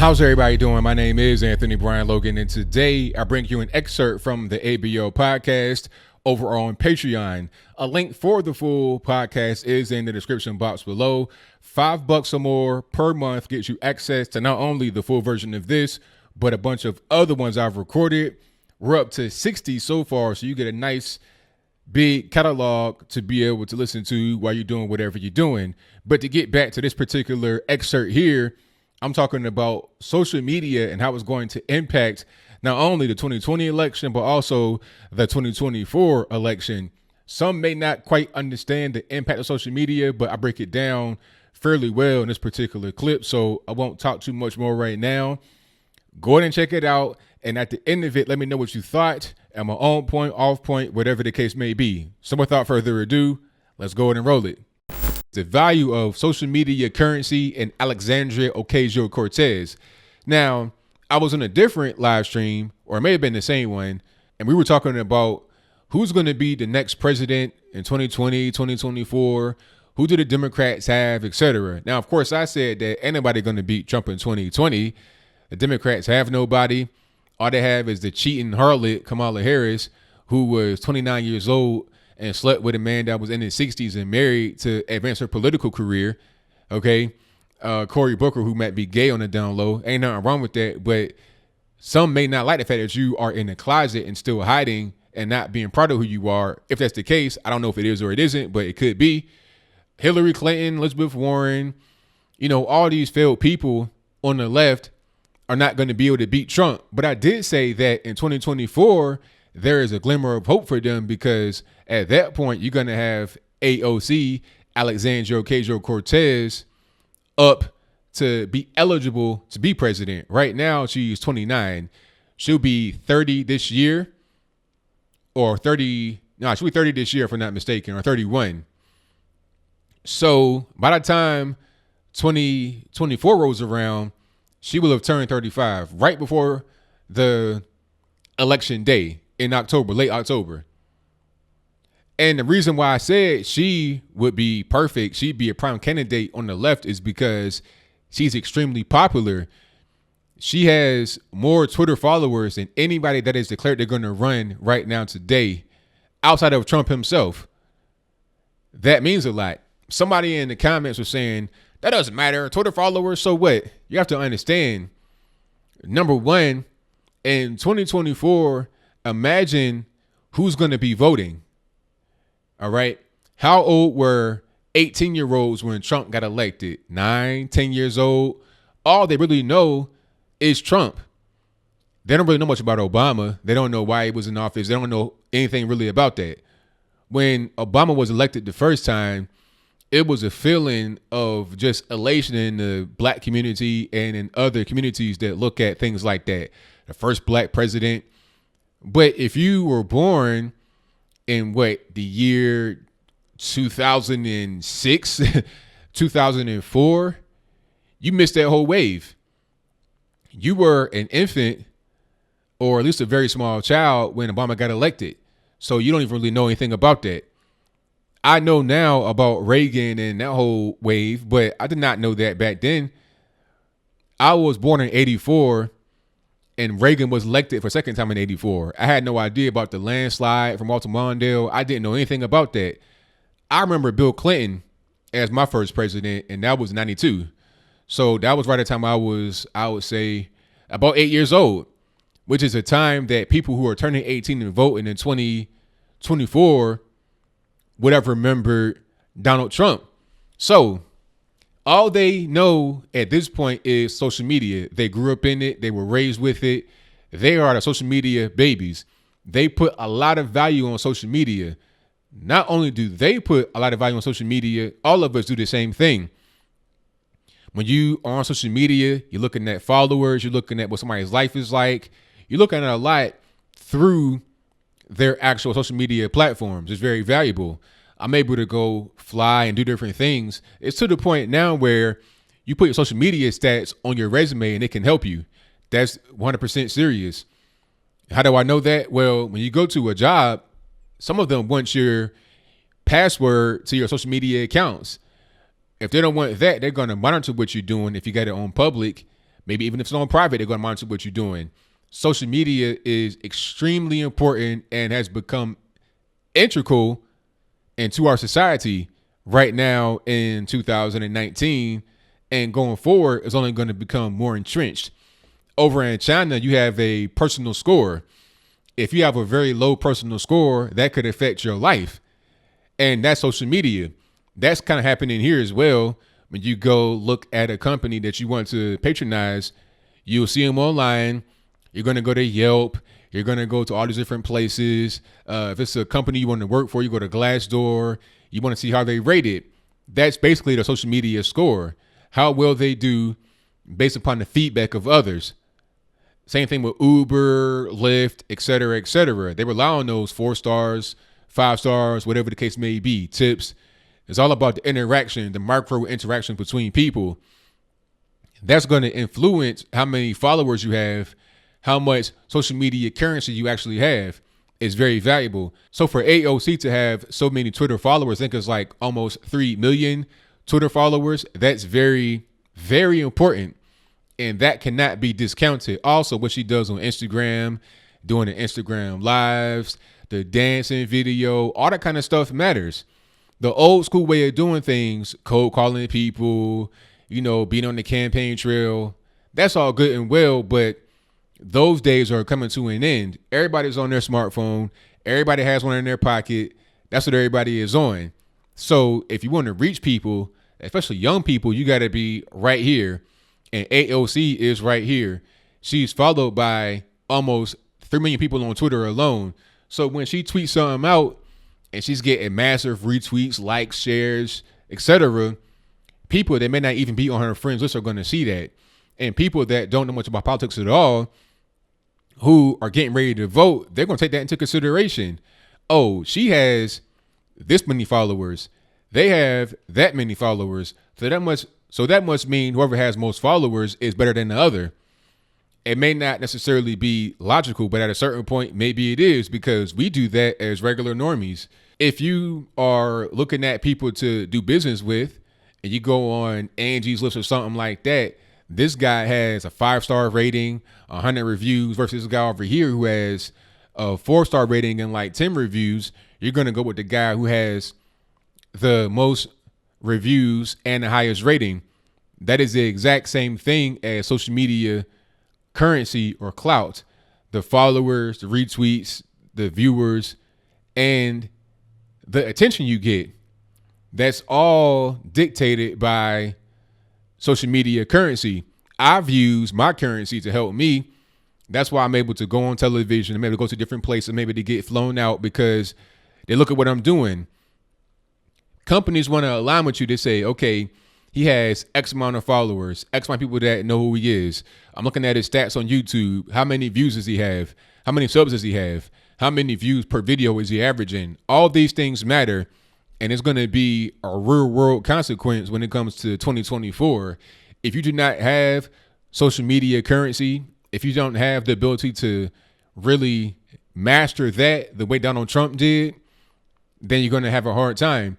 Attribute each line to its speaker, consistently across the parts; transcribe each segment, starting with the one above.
Speaker 1: How's everybody doing? My name is Anthony Brian Logan, and today I bring you an excerpt from the ABO podcast over on Patreon. A link for the full podcast is in the description box below. $5 or more per month gets you access to not only the full version of this, but a bunch of other ones I've recorded. We're up to 60 so far, so you get a nice big catalog to be able to listen to while you're doing whatever you're doing. But to get back to this particular excerpt here, I'm talking about social media and how it's going to impact not only the 2020 election, but also the 2024 election. Some may not quite understand the impact of social media, but I break it down fairly well in this particular clip, so I won't talk too much more right now. Go ahead and check it out, and at the end of it, let me know what you thought. Am I on point, off point, whatever the case may be. So without further ado, let's go ahead and roll it. The value of social media currency and Alexandria Ocasio-Cortez. Now, I was on a different live stream, or it may have been the same one, and we were talking about who's going to be the next president in 2020, 2024, who do the Democrats have, etc. Now, of course, I said that ain't nobody going to beat Trump in 2020. The Democrats have nobody. All they have is the cheating harlot, Kamala Harris, who was 29 years old and slept with a man that was in his 60s and married to advance her political career. Okay. Cory Booker, who might be gay on the down low. Ain't nothing wrong with that. But some may not like the fact that you are in the closet and still hiding and not being proud of who you are. If that's the case, I don't know if it is or it isn't, but it could be. Hillary Clinton, Elizabeth Warren, all these failed people on the left are not going to be able to beat Trump. But I did say that in 2024, there is a glimmer of hope for them, because at that point, you're going to have AOC, Alexandria Ocasio-Cortez, up to be eligible to be president. Right now, she's 29. She'll be 30 this year, or 30. No, she'll be 30 this year, if I'm not mistaken, or 31. So by the time 2024 rolls around, she will have turned 35 right before the election day in October, late October. And the reason why I said she would be perfect, she'd be a prime candidate on the left, is because she's extremely popular. She has more Twitter followers than anybody that has declared they're going to run right now today, outside of Trump himself. That means a lot. Somebody in the comments was saying, that doesn't matter. Twitter followers, so what? You have to understand, number one, in 2024, imagine who's going to be voting. All right. How old were 18-year-olds when Trump got elected? 9, 10 years old. All they really know is Trump. They don't really know much about Obama. They don't know why he was in office. They don't know anything really about that. When Obama was elected the first time, it was a feeling of just elation in the black community and in other communities that look at things like that. The first black president. But if you were born in the year 2006, 2004, you missed that whole wave. You were an infant, or at least a very small child, when Obama got elected. So you don't even really know anything about that. I know now about Reagan and that whole wave, but I did not know that back then. I was born in 84, and Reagan was elected for a second time in 84. I had no idea about the landslide from Walter Mondale. I didn't know anything about that. I remember Bill Clinton as my first president, and that was 92. So that was right at the time I would say, about 8 years old, which is a time that people who are turning 18 and voting in 2024 would have remembered Donald Trump. So all they know at this point is social media. They grew up in it. They were raised with it. They are the social media babies. They put a lot of value on social media. Not only do they put a lot of value on social media, all of us do the same thing. When you are on social media, you're looking at followers, you're looking at what somebody's life is like. You're looking at a lot through their actual social media platforms. It's very valuable. I'm able to go fly and do different things. It's to the point now where you put your social media stats on your resume and it can help you. That's 100% serious. How do I know that? Well, when you go to a job, some of them want your password to your social media accounts. If they don't want that, they're going to monitor what you're doing if you got it on public, Maybe even if it's on private, they're going to monitor what you're doing. Social media is extremely important and has become integral into our society right now in 2019, and going forward is only going to become more entrenched. Over in China, you have a personal score. If you have a very low personal score, that could affect your life. And that's social media. That's kind of happening here as well. When you go look at a company that you want to patronize, you'll see them online. You're going to go to Yelp. You're going to go to all these different places. If it's a company you want to work for, you go to Glassdoor. You want to see how they rate it. That's basically the social media score. How well they do based upon the feedback of others. Same thing with Uber, Lyft, et cetera, et cetera. They rely on those 4 stars, 5 stars, whatever the case may be, tips. It's all about the interaction, the micro interaction between people. That's going to influence how many followers you have, how much social media currency you actually have. Is very valuable. So for AOC to have so many Twitter followers, I think it's like almost 3 million Twitter followers. That's very, very important. And that cannot be discounted. Also, what she does on Instagram, doing the Instagram lives, the dancing video, all that kind of stuff matters. The old school way of doing things, cold calling people, being on the campaign trail, that's all good and well, but those days are coming to an end. Everybody's on their smartphone. Everybody has one in their pocket. That's what everybody is on. So if you want to reach people, especially young people, you got to be right here. And AOC is right here. She's followed by almost 3 million people on Twitter alone. So when she tweets something out and she's getting massive retweets, likes, shares, etc., people that may not even be on her friends list are going to see that. And people that don't know much about politics at all, who are getting ready to vote, they're going to take that into consideration. Oh, she has this many followers. They have that many followers. So that must mean whoever has most followers is better than the other. It may not necessarily be logical, but at a certain point, maybe it is, because we do that as regular normies. If you are looking at people to do business with and you go on Angie's List or something like that, this guy has a 5-star rating, 100 reviews versus this guy over here who has a 4-star rating and like 10 reviews. You're going to go with the guy who has the most reviews and the highest rating. That is the exact same thing as social media currency or clout. The followers, the retweets, the viewers, and the attention you get. That's all dictated by social media currency. I've used my currency to help me. That's why I'm able to go on television. I'm able to go to different places, maybe to get flown out, because they look at what I'm doing. Companies want to align with you. They say, okay, he has X amount of followers, X amount of people that know who he is. I'm looking at his stats on YouTube. How many views does he have? How many subs does he have? How many views per video is he averaging? All these things matter. And it's going to be a real world consequence when it comes to 2024. If you do not have social media currency, if you don't have the ability to really master that the way Donald Trump did, then you're going to have a hard time.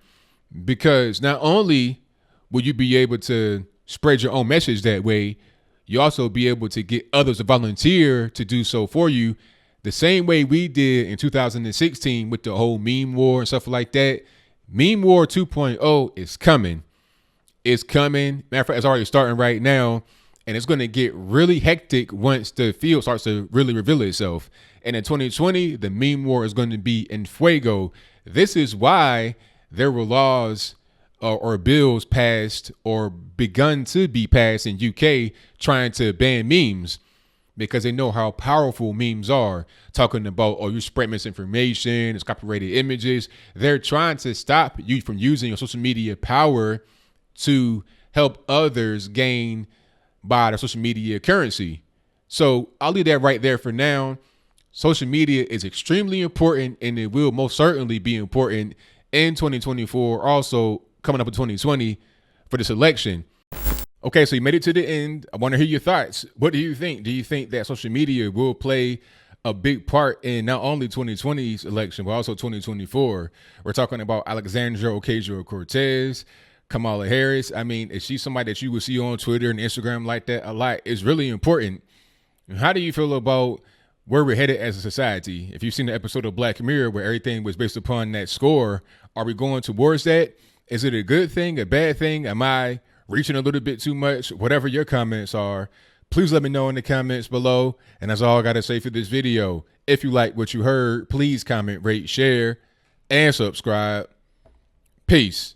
Speaker 1: Because not only will you be able to spread your own message that way, you also be able to get others to volunteer to do so for you, the same way we did in 2016 with the whole meme war and stuff like that. Meme war 2.0 is coming. It's coming. Matter of fact, it's already starting right now. And it's going to get really hectic once the field starts to really reveal itself. And in 2020, the meme war is going to be in fuego. This is why there were laws or bills passed or begun to be passed in UK trying to ban memes, because they know how powerful memes are. Talking about, oh, you spread misinformation, it's copyrighted images. They're trying to stop you from using your social media power to help others gain by the social media currency. So I'll leave that right there for now. Social media is extremely important, and it will most certainly be important in 2024, also coming up in 2020 for this election. Okay, so you made it to the end. I want to hear your thoughts. What do you think? Do you think that social media will play a big part in not only 2020's election, but also 2024? We're talking about Alexandria Ocasio-Cortez, Kamala Harris, I mean, is she somebody that you would see on Twitter and Instagram like that a lot? It's really important. How do you feel about where we're headed as a society? If you've seen the episode of Black Mirror where everything was based upon that score, are we going towards that? Is it a good thing, a bad thing? Am I reaching a little bit too much? Whatever your comments are, please let me know in the comments below. And that's all I got to say for this video. If you like what you heard, please comment, rate, share, and subscribe. Peace.